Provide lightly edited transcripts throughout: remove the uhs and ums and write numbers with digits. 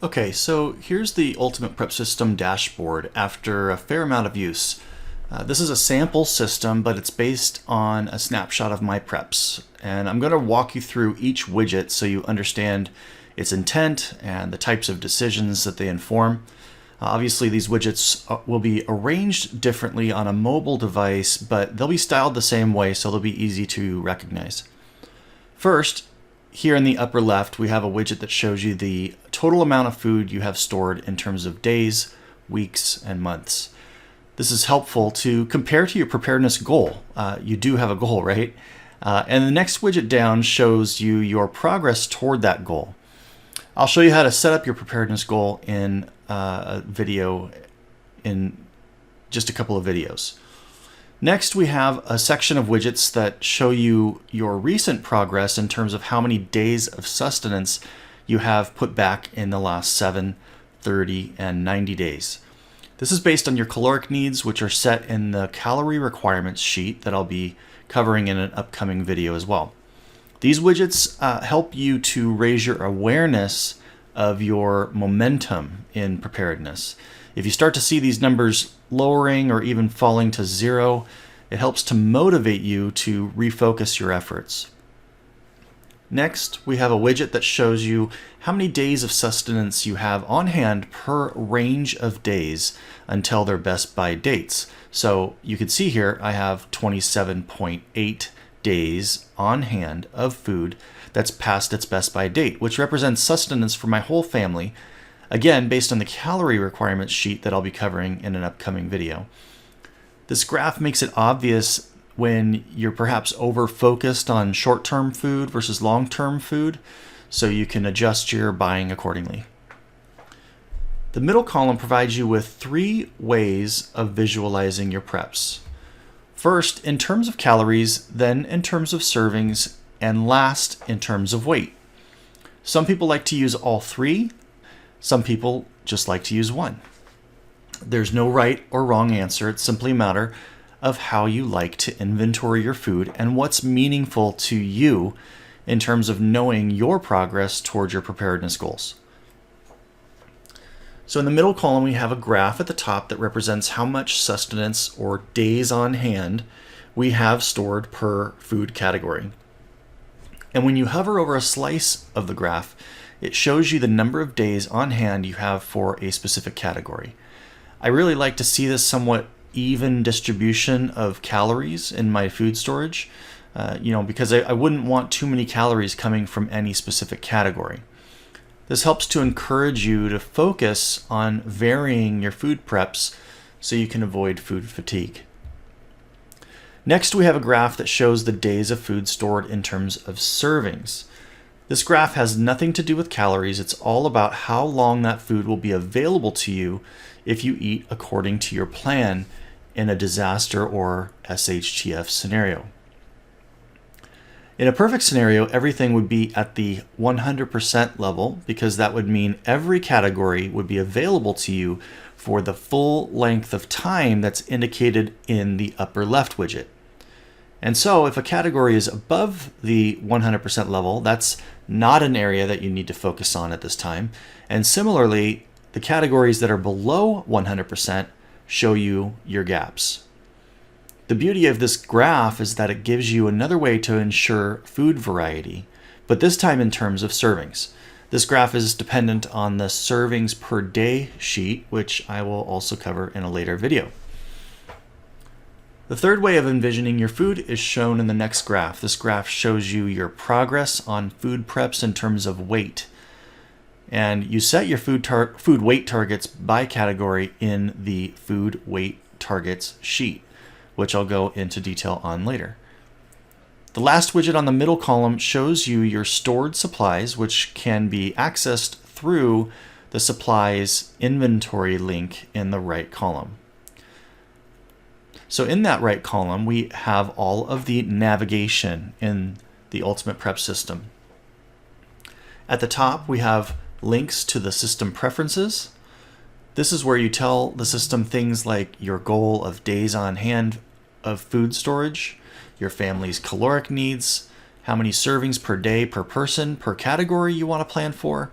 Okay, so here's the Ultimate Prep System dashboard after a fair amount of use. This is a sample system, but it's based on a snapshot of my preps. And I'm going to walk you through each widget so you understand its intent and the types of decisions that they inform. Obviously, these widgets will be arranged differently on a mobile device, but they'll be styled the same way, so they'll be easy to recognize. First, here in the upper left, we have a widget that shows you the total amount of food you have stored in terms of days, weeks, and months. This is helpful to compare to your preparedness goal. You do have a goal, right? And the next widget down shows you your progress toward that goal. I'll show you how to set up your preparedness goal in a video in just a couple of videos. Next, we have a section of widgets that show you your recent progress in terms of how many days of sustenance you have put back in the last 7, 30, and 90 days. This is based on your caloric needs, which are set in the calorie requirements sheet that I'll be covering in an upcoming video as well. These widgets help you to raise your awareness of your momentum in preparedness. If you start to see these numbers lowering or even falling to 0, it helps to motivate you to refocus your efforts. Next, we have a widget that shows you how many days of sustenance you have on hand per range of days until their best by dates. So you can see here I have 27.8 days on hand of food that's past its best by date, which represents sustenance for my whole family, again based on the calorie requirements sheet that I'll be covering in an upcoming video. This graph makes it obvious when you're perhaps over-focused on short-term food versus long-term food, so you can adjust your buying accordingly. The middle column provides you with 3 ways of visualizing your preps. First, in terms of calories, then in terms of servings, and last, in terms of weight. Some people like to use all 3. Some people just like to use 1. There's no right or wrong answer. It's simply a matter of how you like to inventory your food and what's meaningful to you in terms of knowing your progress towards your preparedness goals. So in the middle column, we have a graph at the top that represents how much sustenance or days on hand we have stored per food category. And when you hover over a slice of the graph, it shows you the number of days on hand you have for a specific category. I really like to see this somewhat even distribution of calories in my food storage, because I wouldn't want too many calories coming from any specific category. This helps to encourage you to focus on varying your food preps so you can avoid food fatigue. Next, we have a graph that shows the days of food stored in terms of servings. This graph has nothing to do with calories. It's all about how long that food will be available to you if you eat according to your plan in a disaster or SHTF scenario. In a perfect scenario, everything would be at the 100% level, because that would mean every category would be available to you for the full length of time that's indicated in the upper left widget. And so if a category is above the 100% level, that's not an area that you need to focus on at this time. And similarly, the categories that are below 100% show you your gaps. The beauty of this graph is that it gives you another way to ensure food variety, but this time in terms of servings. This graph is dependent on the servings per day sheet, which I will also cover in a later video. The third way of envisioning your food is shown in the next graph. This graph shows you your progress on food preps in terms of weight. And you set your food weight targets by category in the food weight targets sheet, which I'll go into detail on later. The last widget on the middle column shows you your stored supplies, which can be accessed through the supplies inventory link in the right column. So in that right column, we have all of the navigation in the Ultimate Prep system. At the top, we have links to the system preferences. This is where you tell the system things like your goal of days on hand of food storage, your family's caloric needs, how many servings per day per person per category you want to plan for,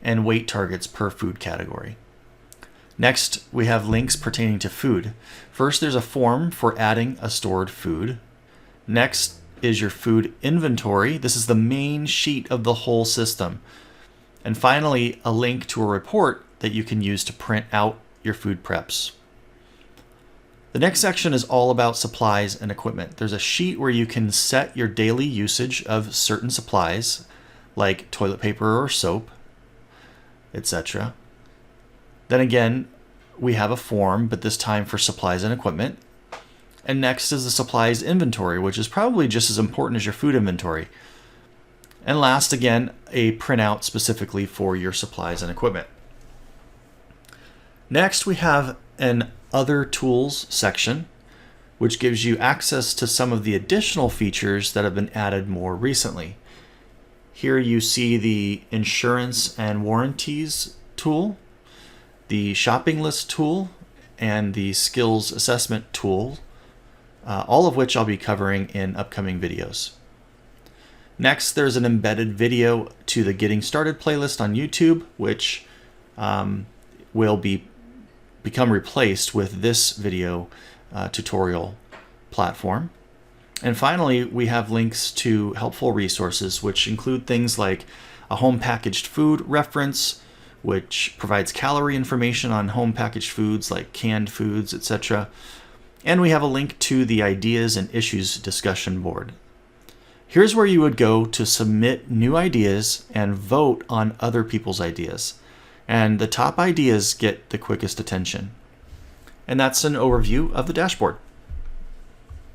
and weight targets per food category. Next, we have links pertaining to food. First, there's a form for adding a stored food. Next is your food inventory. This is the main sheet of the whole system. And finally, a link to a report that you can use to print out your food preps. The next section is all about supplies and equipment. There's a sheet where you can set your daily usage of certain supplies, like toilet paper or soap, etc. Then again, we have a form, but this time for supplies and equipment. And next is the supplies inventory, which is probably just as important as your food inventory. And last, again, a printout specifically for your supplies and equipment. Next, we have an Other Tools section, which gives you access to some of the additional features that have been added more recently. Here you see the Insurance and Warranties tool, the Shopping List tool, and the Skills Assessment tool, all of which I'll be covering in upcoming videos. Next, there's an embedded video to the Getting Started playlist on YouTube, which will become replaced with this video tutorial platform. And finally, we have links to helpful resources, which include things like a home packaged food reference, which provides calorie information on home packaged foods like canned foods, etc. And we have a link to the Ideas and Issues discussion board. Here's where you would go to submit new ideas and vote on other people's ideas. And the top ideas get the quickest attention. And that's an overview of the dashboard.